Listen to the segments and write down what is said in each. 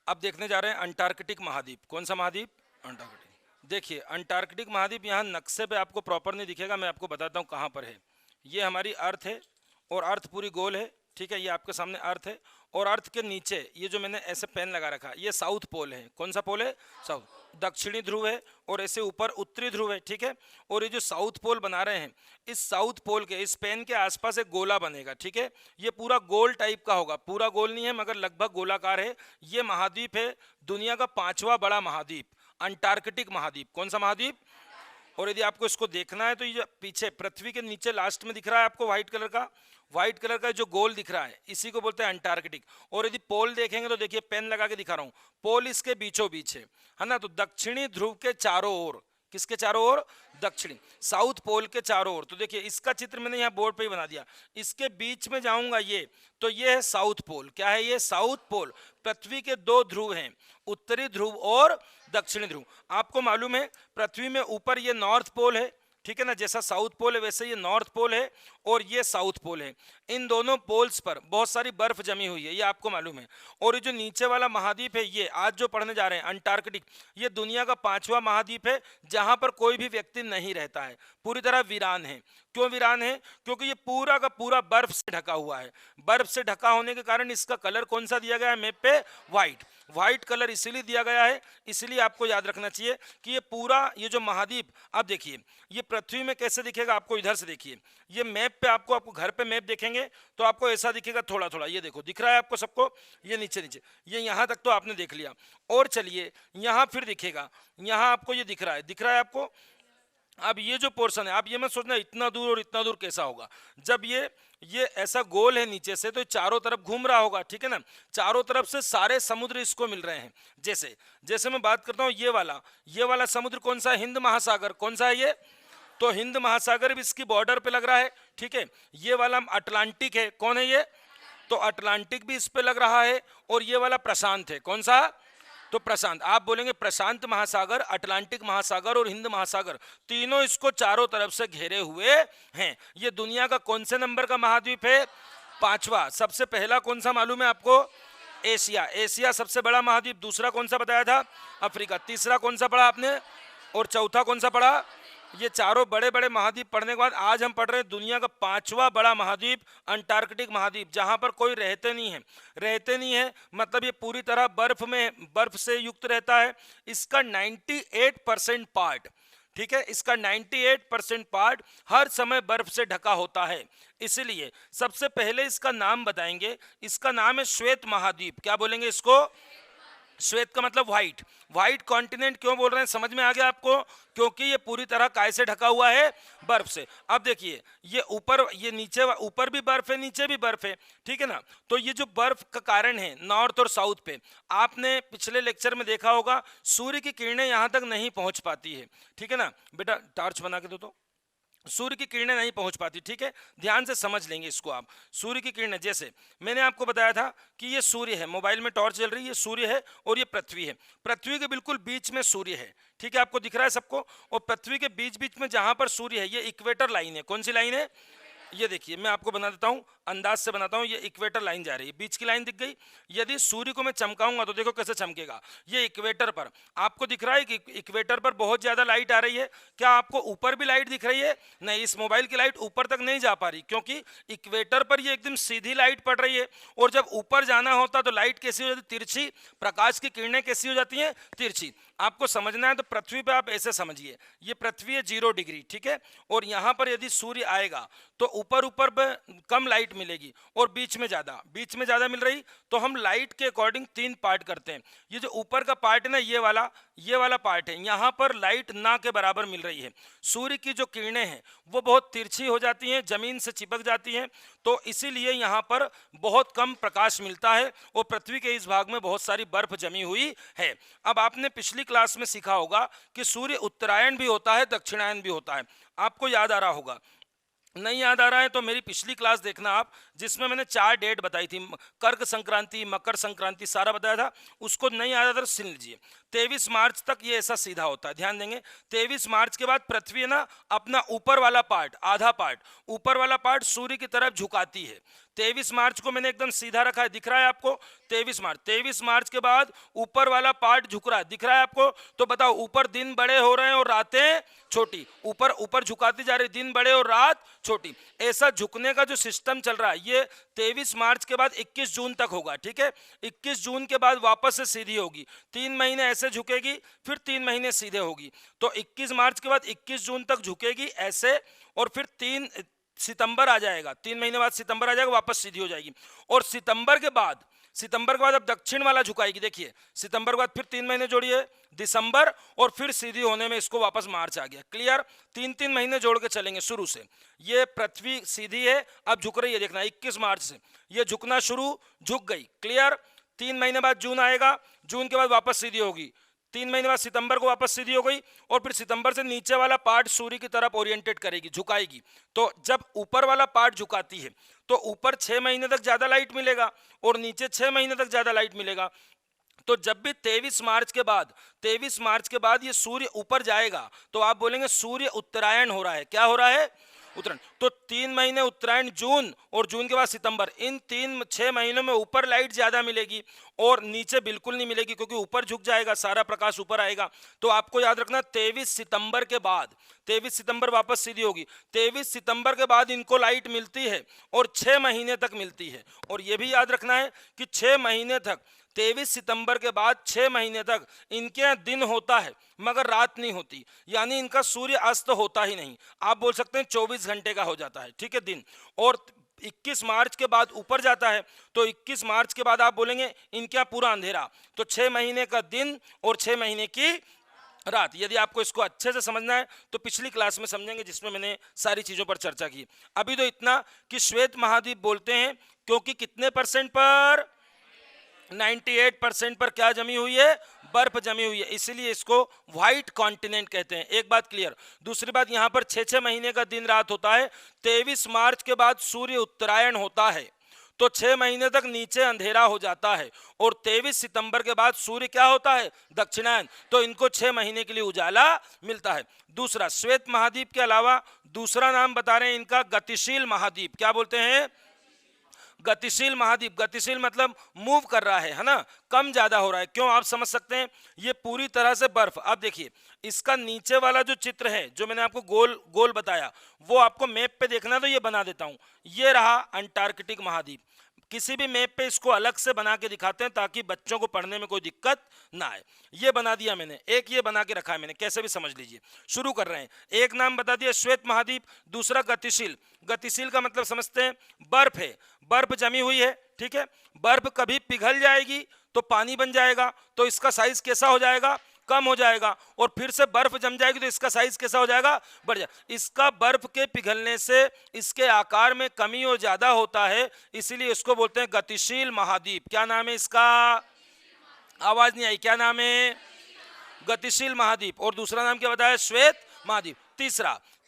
अब देखने जा रहे हैं अंटार्कटिक महाद्वीप। कौन सा महाद्वीप? अंटार्कटिक। देखिए अंटार्कटिक महाद्वीप यहाँ नक्शे पे आपको प्रॉपर नहीं दिखेगा, मैं आपको बताता हूँ कहाँ पर है। ये हमारी अर्थ है और अर्थ पूरी गोल है, ठीक है। ये आपके सामने अर्थ है और अर्थ के नीचे ये जो मैंने ऐसे पेन लगा रखा ये साउथ पोल है। कौन सा पोल है? साउथ। दक्षिणी ध्रुव है और ऐसे ऊपर उत्तरी ध्रुव है, ठीक है। और ये जो साउथ पोल बना रहे हैं, इस साउथ पोल के इस पेन के आसपास एक गोला बनेगा, ठीक है। ये पूरा गोल टाइप का होगा, पूरा गोल नहीं है मगर लगभग गोलाकार है। ये महाद्वीप है दुनिया का 5वां बड़ा महाद्वीप, अंटार्कटिक महाद्वीप। कौन सा महाद्वीप? और यदि आपको इसको देखना है तो ये पीछे पृथ्वी के नीचे लास्ट में दिख रहा है आपको व्हाइट कलर का जो गोल दिख रहा है इसी को बोलते हैं अंटार्कटिक। और यदि पोल देखेंगे तो देखिए पेन लगा के दिखा रहा हूं, पोल इसके बीचों बीच है ना। तो दक्षिणी ध्रुव के चारों ओर, किसके चारों ओर? दक्षिणी, साउथ पोल के चारों ओर। तो देखिए इसका चित्र मैंने यहाँ बोर्ड पे ही बना दिया। इसके बीच में जाऊंगा ये, तो ये है साउथ पोल। क्या है ये? South pole. पृथ्वी के 2 ध्रुव हैं, उत्तरी ध्रुव और दक्षिणी ध्रुव। आपको मालूम है पृथ्वी में ऊपर ये नॉर्थ पोल है, ठीक है ना। जैसा साउथ पोल है वैसे ये नॉर्थ पोल है और ये साउथ पोल है। इन दोनों पोल्स पर बहुत सारी बर्फ जमी हुई है, ये आपको मालूम है। और ये जो नीचे वाला महाद्वीप है, ये आज जो पढ़ने जा रहे हैं अंटार्कटिक, ये दुनिया का 5वां महाद्वीप है जहां पर कोई भी व्यक्ति नहीं रहता है, पूरी तरह वीरान है। क्यों वीरान है? क्योंकि ये पूरा का पूरा बर्फ से ढका हुआ है। बर्फ से ढका होने के कारण इसका कलर कौन सा दिया गया है मैप पे? व्हाइट। व्हाइट कलर इसीलिए दिया गया है, इसलिए आपको याद रखना चाहिए कि ये पूरा ये जो महाद्वीप, अब देखिए ये पृथ्वी में कैसे दिखेगा आपको, इधर से देखिए। ये मैप पे आपको घर पे मैप देखेंगे तो आपको ऐसा दिखेगा थोड़ा थोड़ा, ये देखो दिख रहा है आपको सबको, ये नीचे नीचे, ये यहाँ तक तो आपने देख लिया। और चलिए यहाँ फिर दिखेगा, यहाँ आपको ये दिख रहा है आपको। अब ये जो पोर्शन है, आप ये मत सोचना इतना दूर और इतना दूर कैसा होगा। जब ये ऐसा गोल है नीचे से तो चारों तरफ घूम रहा होगा, ठीक है ना। चारों तरफ से सारे समुद्र इसको मिल रहे हैं। जैसे जैसे मैं बात करता हूँ ये वाला समुद्र कौन सा है? हिंद महासागर। कौन सा है ये? तो हिंद महासागर भी इसकी बॉर्डर पे लग रहा है, ठीक है। ये वाला अटलांटिक है, कौन है ये? तो अटलांटिक भी इस पे लग रहा है। और ये वाला प्रशांत है, कौन सा? तो प्रशांत। आप बोलेंगे प्रशांत महासागर, अटलांटिक महासागर और हिंद महासागर, तीनों इसको चारों तरफ से घेरे हुए हैं। ये दुनिया का कौन से नंबर का महाद्वीप है? 5वां। सबसे पहला कौन सा मालूम है आपको? एशिया। एशिया सबसे बड़ा महाद्वीप। दूसरा कौन सा बताया था? अफ्रीका। तीसरा कौन सा पढ़ा आपने? और चौथा कौन सा पढ़ा? ये चारों बड़े बड़े महाद्वीप पढ़ने के बाद आज हम पढ़ रहे हैं दुनिया का 5वां बड़ा महाद्वीप, अंटार्कटिक महाद्वीप, जहां पर कोई रहते नहीं है मतलब ये पूरी तरह बर्फ से युक्त रहता है। इसका 98% पार्ट, ठीक है, इसका 98% पार्ट हर समय बर्फ से ढका होता है। इसलिए सबसे पहले इसका नाम बताएंगे, इसका नाम है श्वेत महाद्वीप। क्या बोलेंगे इसको? श्वेत का मतलब व्हाइट कॉन्टिनेंट। क्यों बोल रहे हैं समझ में आ गया आपको? क्योंकि ये पूरी तरह काय से ढका हुआ है? बर्फ से। अब देखिए ये ऊपर, ये नीचे, ऊपर भी बर्फ है नीचे भी बर्फ है, ठीक है ना। तो ये जो बर्फ का कारण है नॉर्थ और साउथ पे, आपने पिछले लेक्चर में देखा होगा सूर्य की किरणें यहां तक नहीं पहुंच पाती है, ठीक है ना। बेटा टॉर्च बना के दो तो। सूर्य की किरणें नहीं पहुंच पाती, ठीक है। ध्यान से समझ लेंगे इसको आप। सूर्य की किरणें, जैसे मैंने आपको बताया था कि ये सूर्य है, मोबाइल में टॉर्च जल रही है, ये सूर्य है और ये पृथ्वी है। पृथ्वी के बिल्कुल बीच में सूर्य है, ठीक है, आपको दिख रहा है सबको। और पृथ्वी के बीच बीच में जहां पर सूर्य है ये इक्वेटर लाइन है। कौन सी लाइन है? ये देखिए मैं आपको बना देता हूं, अंदाज से बनाता हूं। ये इक्वेटर लाइन जा रही है, बीच की लाइन दिख गई। यदि सूर्य को मैं चमकाऊंगा तो देखो कैसे चमकेगा। ये इक्वेटर पर आपको दिख रहा है कि इक्वेटर पर बहुत ज्यादा लाइट आ रही है। क्या आपको ऊपर भी लाइट दिख रही है? नहीं, इस मोबाइल की लाइट ऊपर तक नहीं जा पा रही क्योंकि इक्वेटर पर ये एकदम सीधी लाइट पड़ रही है। और जब ऊपर जाना होता तो लाइट कैसी हो जाती? तिरछी। प्रकाश की किरणें कैसी हो जाती हैं? तिरछी। आपको समझना है तो पृथ्वी पे आप ऐसे समझिए, ये पृथ्वी है 0 डिग्री, ठीक है। और यहाँ पर यदि सूर्य आएगा तो ऊपर कम लाइट मिलेगी और बीच में ज़्यादा मिल रही। तो हम लाइट के अकॉर्डिंग 3 पार्ट करते हैं। ये जो ऊपर का पार्ट है ना, ये वाला पार्ट है, यहाँ पर लाइट ना के बराबर मिल रही है। सूर्य की जो किरणें हैं वो बहुत तिरछी हो जाती हैं, जमीन से चिपक जाती हैं, तो इसीलिए यहाँ पर बहुत कम प्रकाश मिलता है और पृथ्वी के इस भाग में बहुत सारी बर्फ जमी हुई है। अब आपने पिछली क्लास में सीखा होगा कि सूर्य उत्तरायण भी होता है, दक्षिणायन भी होता है। आपको याद आ रहा होगा। नहीं याद आ रहा है तो मेरी पिछली क्लास देखना आप, जिसमें मैंने 4 डेट बताई थी, कर्क संक्रांति, मकर संक्रांति, सारा बताया था। उसको नहीं याद आता तो सुन लीजिए। 23 मार्च तक ये ऐसा सीधा होता है, ध्यान देंगे। 23 मार्च के बाद पृथ्वी है ना अपना ऊपर वाला पार्ट, आधा पार्ट, ऊपर वाला पार्ट सूर्य की तरफ झुकाती है। 23 मार्च को मैंने एकदम सीधा रखा है, दिख रहा है आपको 23 मार्च के बाद ऊपर वाला पार्ट झुक रहा है, दिख रहा है आपको। तो बताओ ऊपर दिन बड़े हो रहे हैं और रातें छोटी, ऊपर ऊपर झुकाती जा रही, दिन बड़े और रात छोटी। ऐसा झुकने का जो सिस्टम चल रहा है ये 23 मार्च के बाद 21 जून तक होगा, ठीक है। 21 जून के बाद वापस से सीधी होगी, 3 महीने ऐसे झुकेगी, फिर 3 महीने सीधे होगी। तो 21 मार्च के बाद 21 जून तक झुकेगी ऐसे, और फिर 3 सितंबर आ जाएगा, 3 महीने बाद सितंबर आ जाएगा, वापस सीधी हो जाएगी। और सितंबर के बाद अब दक्षिण वाला झुकाएगी। देखिए सितंबर के बाद फिर 3 महीने जोड़िए, दिसंबर, और फिर सीधी होने में इसको वापस मार्च आ गया। क्लियर? 3-3 महीने जोड़ के चलेंगे शुरू से। ये पृथ्वी सीधी है, अब झुक रही है, देखना 21 मार्च से ये झुकना शुरू, झुक गई। क्लियर? 3 महीने बाद जून आएगा, जून के बाद वापस सीधी होगी, 3 महीने बाद सितंबर को वापस सीधी हो गई, और फिर सितंबर से नीचे वाला पार्ट सूर्य की तरफ ओरिएंटेड करेगी, झुकाएगी। तो जब ऊपर वाला पार्ट झुकाती है तो ऊपर 6 महीने तक ज्यादा लाइट मिलेगा और नीचे 6 महीने तक ज्यादा लाइट मिलेगा। तो जब भी 23 मार्च के बाद ये सूर्य ऊपर जाएगा तो आप बोलेंगे सूर्य उत्तरायण हो रहा है। क्या हो रहा है? उत्तरायण। तो 3 महीने उत्तरायण जून, और जून के बाद सितंबर, इन 3-6 महीनों में ऊपर लाइट ज्यादा मिलेगी और नीचे बिल्कुल नहीं मिलेगी, क्योंकि ऊपर झुक जाएगा, सारा प्रकाश ऊपर आएगा। तो आपको याद रखना 23 सितंबर के बाद, 23 सितंबर वापस सीधी होगी, 23 सितंबर के बाद इनको लाइट मिलती है और 6 महीने तक मिलती है। और यह भी याद रखना है कि 6 महीने तक, 23 सितंबर के बाद 6 महीने तक इनके यहाँ दिन होता है मगर रात नहीं होती, यानी इनका सूर्य अस्त होता ही नहीं। आप बोल सकते हैं 24 घंटे का हो जाता है, ठीक है, दिन। और 21 मार्च के बाद ऊपर जाता है, तो 21 मार्च के बाद आप बोलेंगे इनके यहाँ पूरा अंधेरा। तो 6 महीने का दिन और 6 महीने की रात। यदि आपको इसको अच्छे से समझना है तो पिछली क्लास में समझेंगे, जिसमें मैंने सारी चीजों पर चर्चा की। अभी तो इतना कि श्वेत महाद्वीप बोलते हैं क्योंकि कितने परसेंट पर? 98% पर क्या जमी हुई है? बर्फ जमी हुई है, इसलिए इसको व्हाइट कॉन्टिनेंट कहते हैं। एक बात क्लियर। दूसरी बात, यहां पर 6-6 महीने का दिन रात होता है। 23 मार्च के बाद सूर्य उत्तरायण होता है तो 6 महीने तक नीचे अंधेरा हो जाता है, और 23 सितंबर के बाद सूर्य क्या होता है? दक्षिणायन। तो इनको 6 महीने के लिए उजाला मिलता है। दूसरा, श्वेत महाद्वीप के अलावा दूसरा नाम बता रहे हैं इनका, गतिशील महाद्वीप। क्या बोलते हैं? गतिशील महाद्वीप। गतिशील मतलब मूव कर रहा है ना, कम ज्यादा हो रहा है। क्यों? आप समझ सकते हैं, ये पूरी तरह से बर्फ। आप देखिए इसका नीचे वाला जो चित्र है, जो मैंने आपको गोल गोल बताया, वो आपको मैप पे देखना, तो ये बना देता हूं। ये रहा अंटार्कटिक महाद्वीप। किसी भी मैप पे इसको अलग से बना के दिखाते हैं ताकि बच्चों को पढ़ने में कोई दिक्कत ना आए। ये बना दिया मैंने, एक ये बना के रखा है मैंने, कैसे भी समझ लीजिए। शुरू कर रहे हैं। एक नाम बता दिया श्वेत महाद्वीप, दूसरा गतिशील। गतिशील का मतलब समझते हैं, बर्फ है, बर्फ जमी हुई है, ठीक है। बर्फ कभी पिघल जाएगी तो पानी बन जाएगा, तो इसका साइज कैसा हो जाएगा? कम हो जाएगा। और फिर से बर्फ जम जाएगी तो इसका साइज कैसा हो जाएगा? बढ़ जाएगा। इसका बर्फ के पिघलने से इसके आकार में कमी और ज्यादा होता है, इसीलिए इसको बोलते हैं गतिशील महाद्वीप। क्या नाम है इसका? आवाज नहीं आई, क्या नाम है? गतिशील महाद्वीप। और दूसरा नाम क्या बताया? श्वेत महाद्वीप।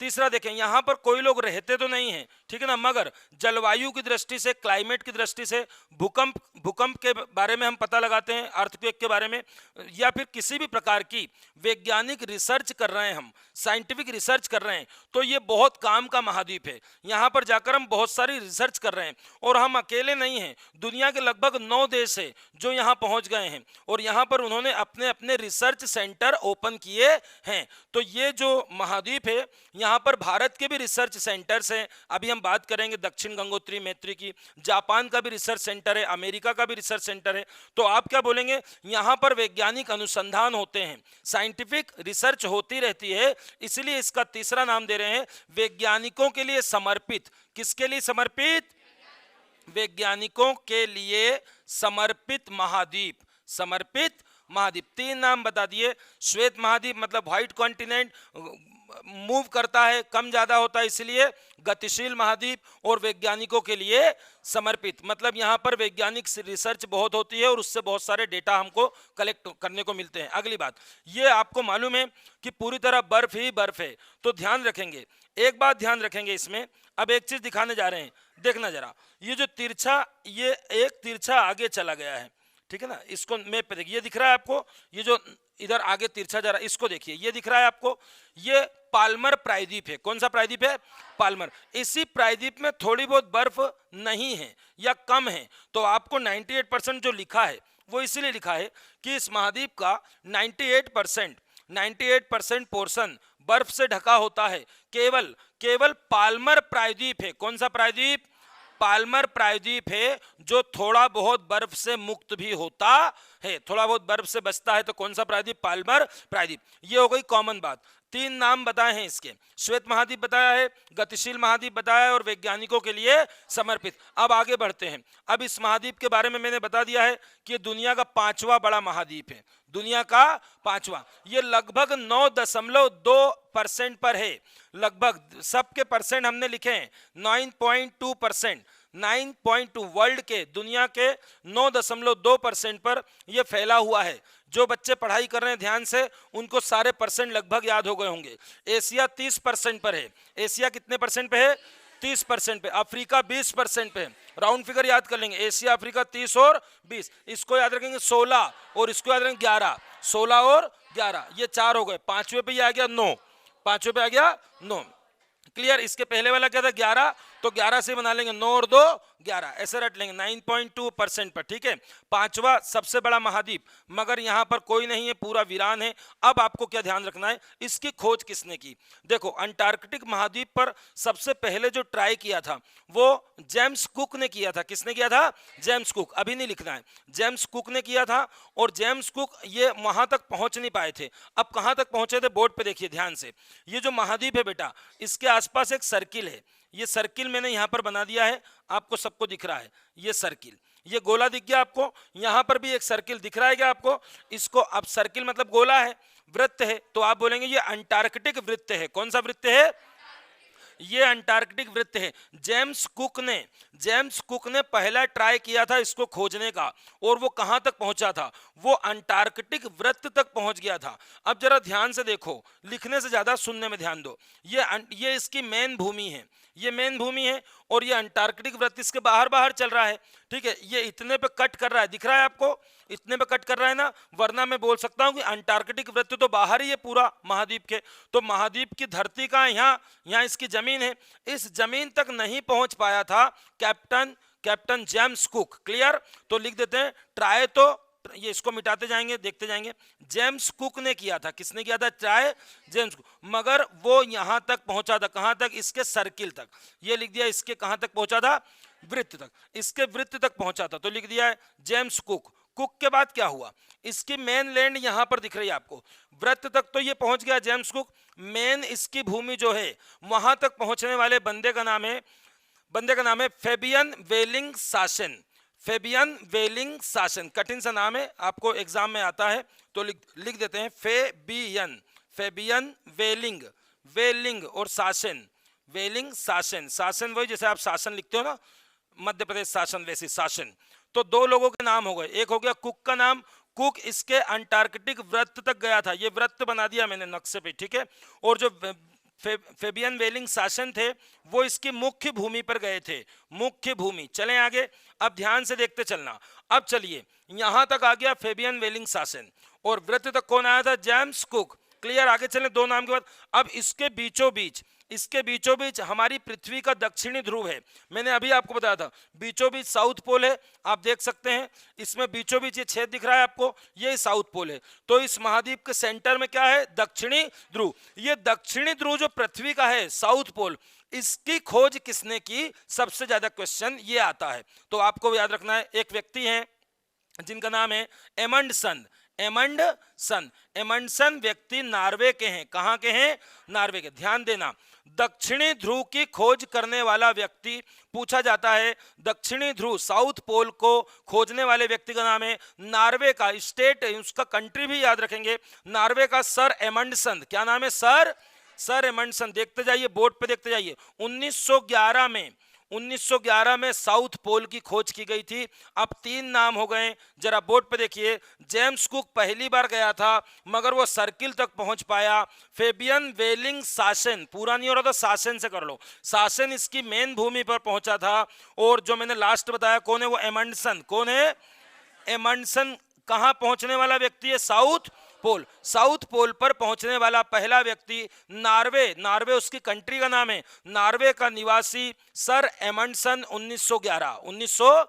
तीसरा देखें, यहां पर कोई लोग रहते तो नहीं है, ठीक है ना, मगर जलवायु की दृष्टि से, क्लाइमेट की दृष्टि से, भूकंप के बारे में हम पता लगाते हैं, अर्थक्वेक के बारे में, या फिर किसी भी प्रकार की वैज्ञानिक रिसर्च कर रहे हैं, हम साइंटिफिक रिसर्च कर रहे हैं, तो ये बहुत काम का महाद्वीप है। यहाँ पर जाकर हम बहुत सारी रिसर्च कर रहे हैं, और हम अकेले नहीं हैं, दुनिया के लगभग 9 देश है जो यहाँ पहुँच गए हैं, और यहाँ पर उन्होंने अपने अपने रिसर्च सेंटर ओपन किए हैं। तो ये जो महाद्वीप है, यहाँ पर भारत के भी रिसर्च सेंटर्स हैं। अभी हम बात करेंगे दक्षिण गंगोत्री मैत्री की। जापान का भी रिसर्च सेंटर है, अमेरिका का भी रिसर्च सेंटर है। तो आप क्या बोलेंगे? यहाँ पर वैज्ञानिक अनुसंधान होते हैं, साइंटिफिक रिसर्च होती रहती है, इसलिए इसका तीसरा नाम दे रहे हैं वैज्ञानिकों के लिए समर्पित। किसके लिए समर्पित? वैज्ञानिकों के लिए समर्पित महाद्वीप। समर्पित महाद्वीप। 3 नाम बता दिए। श्वेत महाद्वीप मतलब व्हाइट कॉन्टिनेंट, मूव करता है, कम ज्यादा होता है, इसलिए गतिशील महाद्वीप। और वैज्ञानिकों के लिए समर्पित मतलब यहाँ पर वैज्ञानिक रिसर्च बहुत होती है और उससे बहुत सारे डेटा हमको कलेक्ट करने को मिलते हैं। अगली बात, ये आपको मालूम है कि पूरी तरह बर्फ ही बर्फ है, तो ध्यान रखेंगे, एक बात ध्यान रखेंगे इसमें। अब एक चीज दिखाने जा रहे हैं, देखना जरा, ये जो तिरछा, ये एक तिरछा आगे चला गया है, ठीक है ना, इसको मैप पे देखिए, ये दिख रहा है आपको, ये जो इधर आगे तिरछा जा रहा है, इसको देखिए, ये दिख रहा है आपको, ये पाल्मर प्रायद्वीप है। कौन सा प्रायद्वीप है? पाल्मर। इसी प्रायद्वीप में थोड़ी बहुत बर्फ नहीं है या कम है, तो आपको 98% जो लिखा है वो इसलिए लिखा है कि इस महाद्वीप का 98% पोर्शन बर्फ से ढका होता है। केवल पाल्मर प्रायद्वीप है। कौन सा प्रायद्वीप? पाल्मर प्रायद्वीप है, जो थोड़ा बहुत बर्फ से मुक्त भी होता है, थोड़ा बहुत बर्फ से बचता है। तो कौन सा प्रायद्वीप? पाल्मर प्रायद्वीप। ये हो गई कॉमन बात। 3 नाम बताए हैं इसके। श्वेत महाद्वीप बताया है, गतिशील महाद्वीप बताया है और वैज्ञानिकों के लिए समर्पित। अब आगे बढ़ते हैं। अब इस महाद्वीप के बारे में मैंने बता दिया है कि दुनिया का 5वां बड़ा महाद्वीप है। दुनिया का 5वां। ये लगभग 9.2% पर है। लगभग सबके परसेंट हमने लिखे हैं 9.2%। 9.2 वर्ल्ड के, दुनिया के 9.2% पर यह फैला हुआ है। जो बच्चे पढ़ाई कर रहे हैं ध्यान से, उनको सारे परसेंट लगभग याद हो गए होंगे। एशिया 30% पर है। एशिया कितने परसेंट पे है? 30% पे। अफ्रीका 20% पे है। राउंड फिगर याद कर लेंगे, एशिया अफ्रीका 30 और 20। इसको याद रखेंगे 16 और इसको याद रखेंगे 11। 16 और 11 ये 4 हो गए। 5वें पे ये आ गया 9। 5वें पे आ गया 9। क्लियर? इसके पहले वाला क्या था? 11, तो 11 से बना लेंगे 9 और 2 11, ऐसे रट लेंगे 9.2% पर। ठीक है, 5वां सबसे बड़ा महाद्वीप, मगर यहां पर कोई नहीं है, पूरा वीरान है। अब आपको क्या ध्यान रखना है, इसकी खोज किसने की? देखो, अंटार्कटिक महाद्वीप पर सबसे पहले जो ट्राई किया था वो जेम्स कुक ने किया था। किसने किया था? James cook. अभी नहीं लिखना है, जेम्स कुक ने किया था। और जेम्स कुक ये वहां तक पहुंच नहीं पाए थे। अब कहां तक पहुंचे थे? बोर्ड पे देखिए ध्यान से। ये जो महाद्वीप है बेटा, इसके आसपास एक सर्किल है। ये सर्किल मैंने यहां पर बना दिया है, आपको सबको दिख रहा है ये सर्किल। ये गोला दिख गया आपको, यहां पर भी एक सर्किल दिख रहा है क्या आपको? इसको, अब सर्किल मतलब गोला है, वृत्त है, तो आप बोलेंगे ये अंटार्कटिक वृत्त है। कौन सा वृत्त है? ये अंटार्कटिक वृत्त है। जेम्स कुक ने पहला ट्राई किया था इसको खोजने का, और वो कहां तक पहुंचा था? वो अंटार्कटिक वृत्त तक पहुंच गया था। अब जरा ध्यान से देखो, लिखने से ज्यादा सुनने में ध्यान दो। ये इसकी मेन भूमि है, ये मेन भूमि है, और ये अंटार्कटिक वृत्त इसके बाहर चल रहा है। ठीक है, ये इतने पे कट कर रहा है, दिख रहा है आपको? इतने पे कट कर रहा है ना, वरना मैं बोल सकता हूं कि अंटार्कटिक वृत्त तो बाहर ही है पूरा महाद्वीप के। तो महाद्वीप की धरती का यहाँ इसकी जमीन है, इस जमीन तक नहीं पहुंच पाया था कैप्टन जेम्स कुक। क्लियर? तो लिख देते हैं ट्राई, तो ये इसको मिटाते जाएंगे, देखते जाएंगे। जेम्स कुक ने किया था। किसने किया था? Try James cook. मगर वो यहां तक पहुंचा था, कहां तक? इसके सर्किल तक। ये लिख दिया, इसके कहां तक पहुंचा था? वृत्त तक। इसके वृत्त तक पहुंचा था, तो लिख दिया है जेम्स कुक। कुक के बाद क्या हुआ? इसकी मेन लैंड यहां पर दिख रही है आपको, वृत्त तक तो ये पहुंच गया जेम्स कुक। मेन इसकी भूमि जो है, वहां तक पहुंचने वाले बंदे का नाम है फेबियन वेलिंग शासन। फेबियन वेलिंग शासन, कठिन सा नाम है, आपको एग्जाम में आता है, तो लिख देते हैं फेबियन वेलिंग और शासन। वेलिंग शासन वही जैसे आप शासन लिखते हो ना, मध्य प्रदेश शासन, वैसे शासन। तो 2 लोगों के नाम हो गए। एक हो गया कुक का नाम, कुक इसके अंटार्कटिक वृत्त तक गया था, ये वृत्त बना दिया मैंने नक्शे पे। ठीक है, और जो फेबियन वेलिंग शासन थे वो इसकी मुख्य भूमि पर गए थे, मुख्य भूमि। चलें आगे, अब ध्यान से देखते चलना। अब चलिए, यहां तक आ गया फेबियन वेलिंग शासन, और वृत्त तक कौन आया था? James cook. क्लियर? आगे चलें, 2 नाम के बाद। अब इसके बीचों बीच हमारी पृथ्वी का दक्षिणी ध्रुव है। मैंने अभी आपको बताया था, बीचों बीच साउथ पोल है, आप देख सकते हैं इसमें बीचों बीच ये छेद दिख रहा है आपको, ये साउथ पोल है। तो इस महाद्वीप के सेंटर में क्या है? दक्षिणी ध्रुव। ये दक्षिणी ध्रुव जो पृथ्वी का है, साउथ पोल, इसकी खोज किसने की? सबसे ज्यादा क्वेश्चन ये आता है, तो आपको याद रखना है। एक व्यक्ति है जिनका नाम है एमंडसन व्यक्ति नार्वे के हैं। कहां के हैं? नार्वे के। ध्यान देना, दक्षिणी ध्रुव की खोज करने वाला व्यक्ति पूछा जाता है। दक्षिणी ध्रुव, साउथ पोल को खोजने वाले व्यक्ति का नाम है नार्वे का स्टेट, उसका कंट्री भी याद रखेंगे, नार्वे का सर एमंडसन। क्या नाम है? Sir Amundsen. देखते जाइए, बोर्ड पे देखते जाइए। 1911 में साउथ पोल की खोज की गई थी। अब 3 नाम हो गए, जरा बोर्ड पे देखिए। जेम्स कुक पहली बार गया था, मगर वो सर्किल तक पहुंच पाया। फेबियन वेलिंग शासन, पूरा नहीं हो रहा था, शासन से कर लो। शासन इसकी मेन भूमि पर पहुंचा था। और जो मैंने लास्ट बताया कौन है? वो एमंडसन। कौन है? एमंडसन। कहां पहुंचने वाला व्यक्ति है? साउथ पोल, साउथ पोल पर पहुंचने वाला पहला व्यक्ति नॉर्वे, नॉर्वे उसकी कंट्री का नाम है, नॉर्वे का निवासी सर एमंडसन 1911।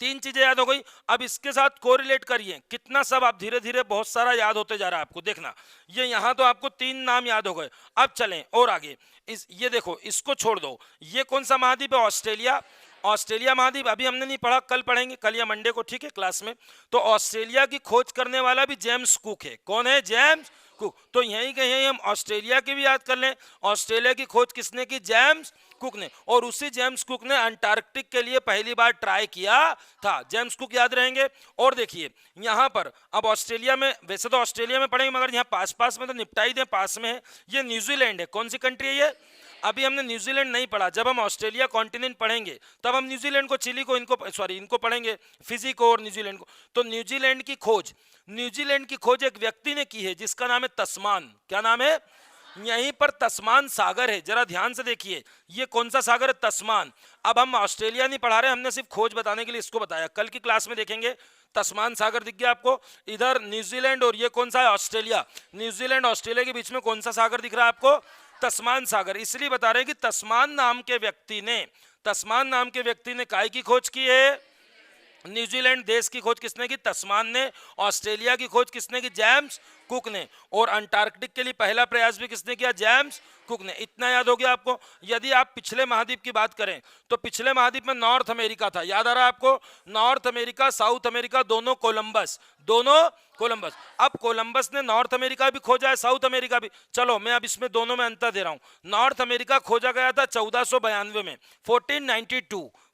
तीन चीजें याद हो गई। अब इसके साथ कोरिलेट करिए, कितना सब आप धीरे धीरे बहुत सारा याद होते जा रहा है आपको, देखना ये यहां तो आपको तीन नाम याद हो गए। अब चलें और आगे, ये देखो, इसको छोड़ दो, ये कौन सा महाद्वीप है? ऑस्ट्रेलिया। ऑस्ट्रेलिया महाद्वीप अभी हमने नहीं पढ़ा, कल पढ़ेंगे, कल या मंडे को, ठीक है, क्लास में। तो ऑस्ट्रेलिया की खोज करने वाला भी जेम्स कुक है। कौन है? James cook. तो यहीं कहीं हम ऑस्ट्रेलिया की भी याद कर लें। ऑस्ट्रेलिया की खोज किसने की? जेम्स कुक ने। और उसी जेम्स कुक ने अंटार्कटिक के लिए पहली बार ट्राई किया था। जेम्स कुक याद रहेंगे। और देखिए यहां पर अब ऑस्ट्रेलिया में, वैसे तो ऑस्ट्रेलिया में पढ़ेंगे मगर यहाँ पास पास में तो निपटा ही दें, पास में है, ये न्यूजीलैंड है। कौन सी कंट्री है ये? अभी हमने न्यूजीलैंड नहीं पढ़ा, जब हम ऑस्ट्रेलिया कॉन्टिनेंट पढ़ेंगे तब हम न्यूजीलैंड को, चिली को, इनको पढ़ेंगे, फिजी को और न्यूजीलैंड को। तो न्यूजीलैंड की खोज, न्यूजीलैंड की खोज एक व्यक्ति ने की है जिसका नाम है तस्मान। क्या नाम है? यहीं पर तस्मान सागर है, जरा ध्यान से देखिए, ये कौन सा सागर है? तस्मान। अब हम ऑस्ट्रेलिया नहीं पढ़ा रहे, हमने सिर्फ खोज बताने के लिए इसको बताया, कल की क्लास में देखेंगे। तस्मान सागर दिख गया आपको, इधर न्यूजीलैंड और ये कौन सा है? ऑस्ट्रेलिया। न्यूजीलैंड ऑस्ट्रेलिया के बीच में कौन सा सागर दिख रहा है आपको? तस्मान सागर। इसलिए बता रहे हैं कि तस्मान नाम के व्यक्ति ने, तस्मान नाम के व्यक्ति ने काय की खोज की है? न्यूजीलैंड देश की खोज किसने की? तस्मान ने। ऑस्ट्रेलिया की खोज किसने की? जेम्स कुक ने। और अंटार्कटिक के लिए पहला प्रयास भी किसने किया? जेम्स कुक ने। इतना याद हो गया आपको। यदि आप पिछले महाद्वीप की बात करें तो पिछले महाद्वीप में नॉर्थ अमेरिका था, याद आ रहा है आपको? नॉर्थ अमेरिका, साउथ अमेरिका, दोनों कोलंबस, दोनों कोलंबस। अब कोलंबस ने नॉर्थ अमेरिका भी खोजा है, साउथ अमेरिका भी। चलो मैं अब इसमें दोनों में अंतर दे रहा हूं। नॉर्थ अमेरिका खोजा गया था 1492 में,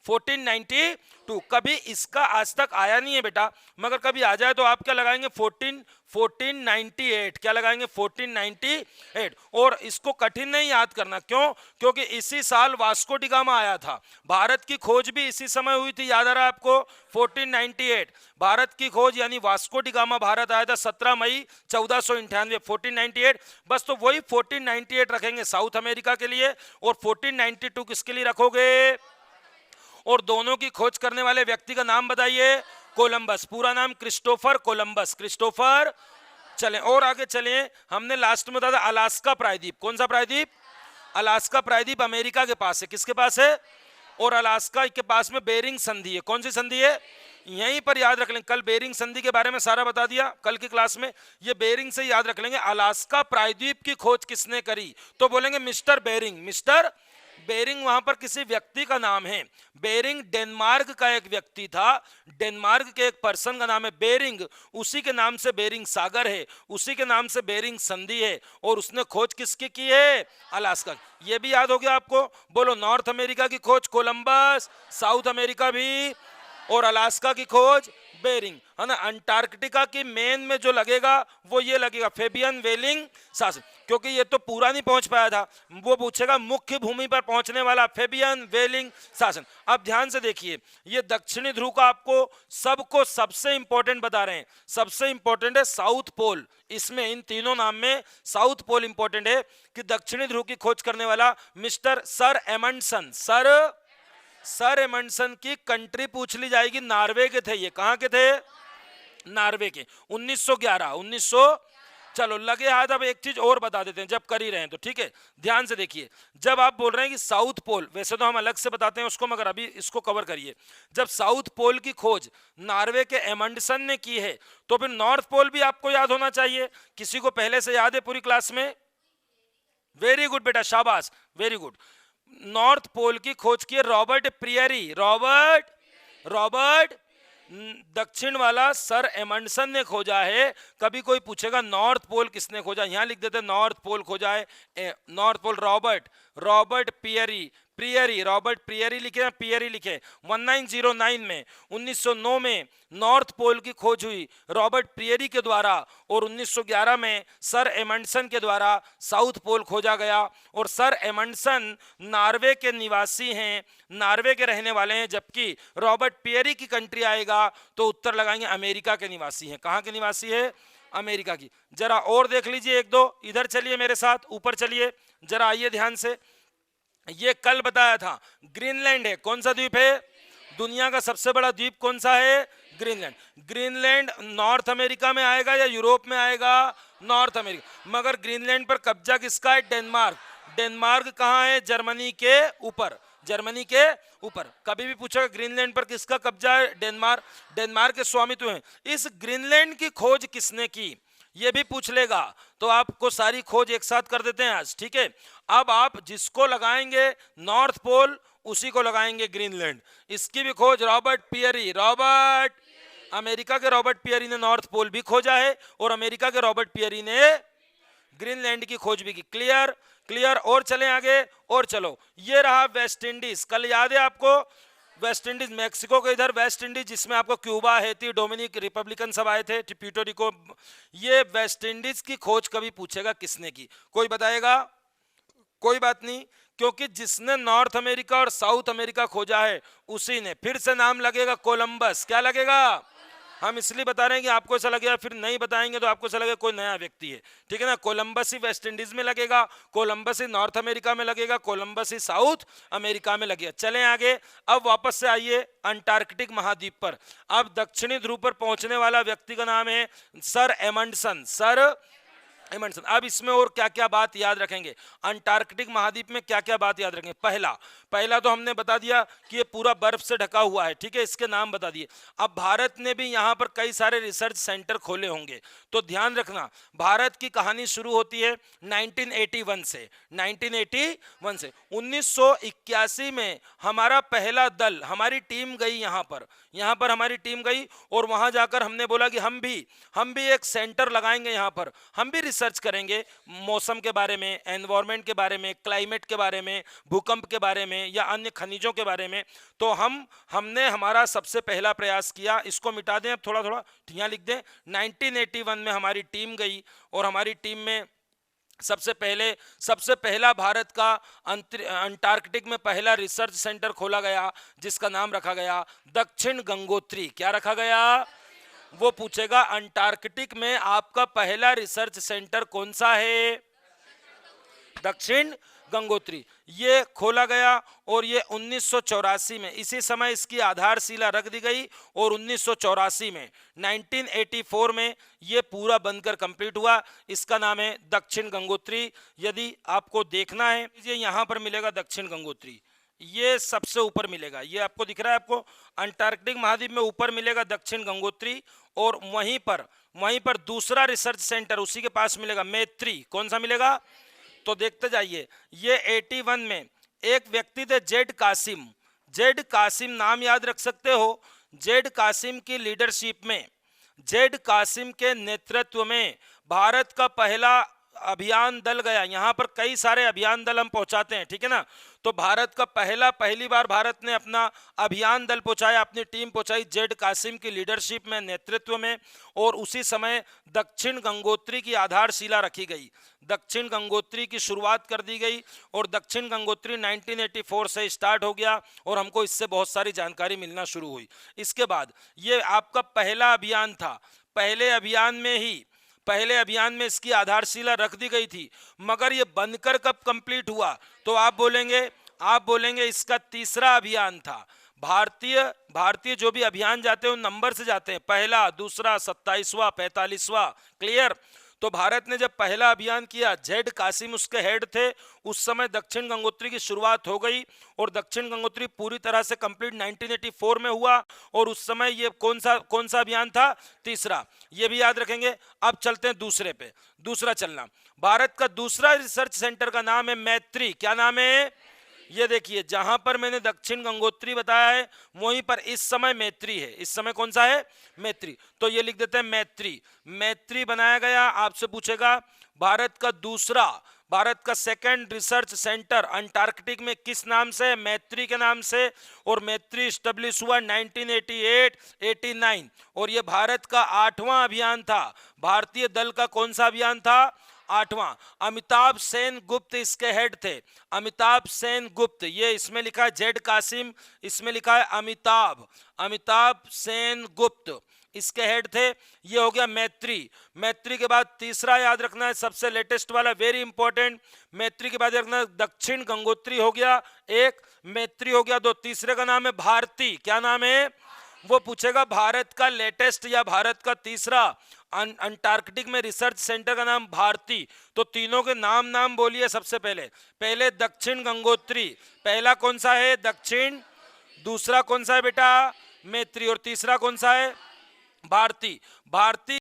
1492। कभी इसका आज तक आया नहीं है बेटा, मगर कभी आ जाए तो आप क्या लगाएंगे? 1498। क्या लगाएंगे? 1498। और इसको कठिन नहीं याद करना, क्यों? क्योंकि इसी साल वास्को डी गामा आया था। भारत की खोज भी इसी समय हुई थी, याद आ रहा है आपको? 1498 भारत की खोज, यानी वास्को डी गामा भारत आया था 17 मई 1498, 1498। बस तो वही 1498 रखेंगे साउथ अमेरिका के लिए, और 1492 किसके लिए रखोगे? और दोनों की खोज करने वाले व्यक्ति का नाम बताइए? कोलंबस। पूरा नाम क्रिस्टोफर कोलंबस, क्रिस्टोफर। चलें और आगे चलें। हमने लास्ट में बताया अलास्का प्रायद्वीप। कौन सा प्रायद्वीप? अलास्का प्रायद्वीप अमेरिका के पास है। किसके पास है? और अलास्का के पास में बेरिंग संधि है। कौन सी संधि है? यहीं पर याद रख लें, कल बेरिंग संधि के बारे में सारा बता दिया कल की क्लास में, ये बेरिंग से याद रख लेंगे। अलास्का प्रायद्वीप की खोज किसने करी? तो बोलेंगे मिस्टर बेरिंग। मिस्टर बेरिंग वहां पर किसी व्यक्ति का नाम है। बेरिंग डेनमार्क का एक व्यक्ति था, डेनमार्क के एक पर्सन का नाम है बेरिंग, उसी के नाम से बेरिंग सागर है, उसी के नाम से बेरिंग संधि है। और उसने खोज किसकी की है? अलास्का। ये भी याद हो गया आपको? बोलो, नॉर्थ अमेरिका की खोज कोलंबस, साउथ अमेरिका भी, और अलास्का की खोज बेरिंग, है ना। अंटार्कटिका की मेन में जो लगेगा वो ये लगेगा, फेबियन वेलिंग शासन, क्योंकि ये तो पूरा नहीं पहुंच पाया था, वो पूछेगा मुख्य भूमि पर पहुंचने वाला फेबियन वेलिंग शासन। अब ध्यान से देखिए, ये दक्षिणी ध्रुव का आपको सबको सबसे इंपॉर्टेंट बता रहे हैं। सबसे इंपॉर्टेंट है साउथ पोल, इसमें इन तीनों नाम में साउथ पोल इंपॉर्टेंट है कि दक्षिणी ध्रुव की खोज करने वाला mister sir Amundsen. Sir Amundsen की कंट्री पूछ ली जाएगी, नॉर्वे के थे ये। कहां के थे? नॉर्वे के। 1911 चलो लगे हाथ। अब एक चीज और बता देते हैं जब कर ही रहे हैं तो, ठीक है, ध्यान से देखिए। जब आप बोल रहे हैं कि साउथ पोल, वैसे तो हम अलग से बताते हैं उसको, मगर अभी इसको कवर करिए। जब साउथ पोल की खोज नॉर्वे के एमंडसन ने की है, तो फिर नॉर्थ पोल भी आपको याद होना चाहिए। किसी को पहले से याद है पूरी क्लास में? वेरी गुड बेटा, शाबाश, वेरी गुड। नॉर्थ पोल की खोज की रॉबर्ट प्रियरी। रॉबर्ट दक्षिण वाला सर एमंडसन ने खोजा है। कभी कोई पूछेगा नॉर्थ पोल किसने खोजा, यहां लिख देते नॉर्थ पोल खोजा है north pole Robert Robert Peary लिखे, पियरी लिखे। 1909 में 1909 में नॉर्थ पोल की खोज हुई रॉबर्ट प्रियरी के द्वारा, और 1911 में सर एमंडसन के द्वारा साउथ पोल खोजा गया। और सर एमंडसन नॉर्वे के निवासी हैं, नॉर्वे के रहने वाले हैं, जबकि रॉबर्ट पियरी की कंट्री आएगा तो उत्तर लगाएंगे अमेरिका के निवासी हैं। कहां के निवासी है? अमेरिका की। जरा और देख लीजिए एक दो, इधर चलिए मेरे साथ, ऊपर चलिए जरा, आइए ध्यान से। ये कल बताया था, ग्रीनलैंड है। कौन सा द्वीप है? दुनिया का सबसे बड़ा द्वीप कौन सा है? ग्रीनलैंड। ग्रीनलैंड नॉर्थ अमेरिका में आएगा या यूरोप में आएगा? North America. मगर ग्रीनलैंड पर कब्जा किसका है? डेनमार्क। डेनमार्क कहाँ है? जर्मनी के ऊपर। जर्मनी के ऊपर। कभी भी पूछेगा ग्रीनलैंड पर किसका कब्जा है? डेनमार्क। डेनमार्क के स्वामित्व है। इस ग्रीनलैंड की खोज किसने की ये भी पूछ लेगा, तो आपको सारी खोज एक साथ कर देते हैं आज, ठीक है। अब आप जिसको लगाएंगे नॉर्थ पोल उसी को लगाएंगे ग्रीनलैंड। इसकी भी खोज रॉबर्ट पियरी, अमेरिका के रॉबर्ट पियरी ने नॉर्थ पोल भी खोजा है और अमेरिका के रॉबर्ट पियरी ने ग्रीनलैंड की खोज भी की। क्लियर? क्लियर। और चलें आगे, और चलो, ये रहा वेस्ट इंडीज। कल याद है आपको वेस्ट इंडीज, मैक्सिको के इधर वेस्ट इंडीज, जिसमें आपको क्यूबा, हैती, डोमिनिक रिपब्लिकन सब आए थे, प्यूर्टो ये वेस्ट इंडीज की खोज कभी पूछेगा किसने की? कोई बताएगा? कोई बात नहीं, क्योंकि जिसने नॉर्थ अमेरिका और साउथ अमेरिका खोजा है उसी ने। फिर से नाम लगेगा कोलंबस। क्या लगेगा? हम इसलिए बता रहे हैं कि आपको ऐसा लगेगा, फिर नहीं बताएंगे तो आपको ऐसा लगेगा कोई नया व्यक्ति है, ठीक है ना। कोलंबस ही वेस्ट इंडीज में लगेगा, कोलंबस ही नॉर्थ अमेरिका में लगेगा, कोलंबस ही साउथ अमेरिका में लगेगा। चलें आगे। अब वापस से आइए अंटार्कटिक महाद्वीप पर। अब दक्षिणी ध्रुव पर पहुंचने वाला व्यक्ति का नाम है सर एमंडसन। Sir Amundsen. अब इसमें और क्या क्या बात याद रखेंगे? अंटार्कटिक महाद्वीप में क्या क्या बात याद रखेंगे? पहला तो हमने बता दिया कि ये पूरा बर्फ से ढका हुआ है, ठीक है, इसके नाम बता दिए। अब भारत ने भी यहाँ पर कई सारे रिसर्च सेंटर खोले होंगे, तो ध्यान रखना भारत की कहानी शुरू होती है 1981 से। 1981 में हमारा पहला दल, हमारी टीम गई यहाँ पर हमारी टीम गई और वहां जाकर हमने बोला कि हम भी एक सेंटर लगाएंगे, यहाँ पर हम भी रिसर्च करेंगे मौसम के बारे में, एनवायरनमेंट के बारे में, क्लाइमेट के बारे में, भूकंप के बारे में या अन्य खनिजों के बारे में। तो हमने हमारा सबसे पहला प्रयास किया। इसको मिटा दें, अब थोड़ा थोड़ा यहाँ लिख दें। 1981 में हमारी टीम गई और हमारी टीम में सबसे पहला भारत का अंटार्कटिक में पहला रिसर्च सेंटर खोला गया, जिसका नाम रखा गया दक्षिण गंगोत्री। क्या रखा गया? वो पूछेगा अंटार्कटिक में आपका पहला रिसर्च सेंटर कौन सा है? दक्षिण गंगोत्री। ये खोला गया और ये 1984 में, इसी समय इसकी आधारशिला रख दी गई और 1984 में 1984 में ये पूरा बनकर कंप्लीट हुआ। इसका नाम है दक्षिण गंगोत्री। यदि आपको देखना है, ये यहाँ पर मिलेगा दक्षिण गंगोत्री, ये सबसे ऊपर मिलेगा, ये आपको दिख रहा है। आपको अंटार्कटिक महाद्वीप में ऊपर मिलेगा दक्षिण गंगोत्री और वहीं पर दूसरा रिसर्च सेंटर उसी के पास मिलेगा, मैत्री। कौन सा मिलेगा? तो देखते जाइए। ये 81 में एक व्यक्ति थे जेड कासिम, नाम याद रख सकते हो। जेड कासिम की लीडरशिप में, जेड कासिम के नेतृत्व में भारत का पहला अभियान दल गया। यहाँ पर कई सारे अभियान दल हम पहुंचाते हैं, ठीक है ना। तो भारत का पहली बार भारत ने अपना अभियान दल पहुंचाया, अपनी टीम पहुंचाई जेड कासिम की लीडरशिप में, नेतृत्व में। और उसी समय दक्षिण गंगोत्री की आधारशिला रखी गई, दक्षिण गंगोत्री की शुरुआत कर दी गई और दक्षिण गंगोत्री 1984 से स्टार्ट हो गया और हमको इससे बहुत सारी जानकारी मिलना शुरू हुई। इसके बाद ये आपका पहला अभियान था। पहले अभियान में इसकी आधारशिला रख दी गई थी, मगर ये बनकर कब कंप्लीट हुआ? तो आप बोलेंगे इसका तीसरा अभियान था। भारतीय जो भी अभियान जाते हैं उन नंबर से जाते हैं, पहला, दूसरा, 27वां, 45वां। क्लियर? तो भारत ने जब पहला अभियान किया, जेड कासिम उसके हेड थे, उस समय दक्षिण गंगोत्री की शुरुआत हो गई और दक्षिण गंगोत्री पूरी तरह से कंप्लीट 1984 में हुआ। और उस समय ये कौन सा अभियान था? तीसरा। ये भी याद रखेंगे। अब चलते हैं दूसरे पे। दूसरा चलना, भारत का दूसरा रिसर्च सेंटर का नाम है मैत्री। क्या नाम है? ये देखिए, जहां पर मैंने दक्षिण गंगोत्री बताया है वहीं पर इस समय मैत्री है। इस समय कौन सा है? मैत्री। तो ये लिख देते हैं मैत्री बनाया गया। आपसे पूछेगा भारत का सेकंड रिसर्च सेंटर अंटार्कटिक में किस नाम से? मैत्री के नाम से। और मैत्री स्टैब्लिश हुआ 1988-89 और ये भारत का 8वां अभियान था। भारतीय दल का कौन सा अभियान था? 8वां। अमिताभ सेन गुप्त इसके हेड थे। अमिताभ सेन गुप्त, ये इसमें लिखा है जेड कासिम, इसमें लिखा है अमिताभ सेन गुप्त इसके हेड थे। ये हो गया मैत्री के बाद तीसरा याद रखना है, सबसे लेटेस्ट वाला, वेरी इंपॉर्टेंट। मैत्री के बाद रखना दक्षिण गंगोत्री हो गया एक, मैत्री हो गया दो। तीसरे का नाम है भारती। क्या नाम है? वो पूछेगा भारत का लेटेस्ट या भारत का तीसरा अंटार्कटिक में रिसर्च सेंटर का नाम भारती। तो तीनों के नाम बोलिए सबसे पहले दक्षिण गंगोत्री। पहला कौन सा है? दक्षिण। दूसरा कौन सा है बेटा? मैत्री। और तीसरा कौन सा है? भारती। भारती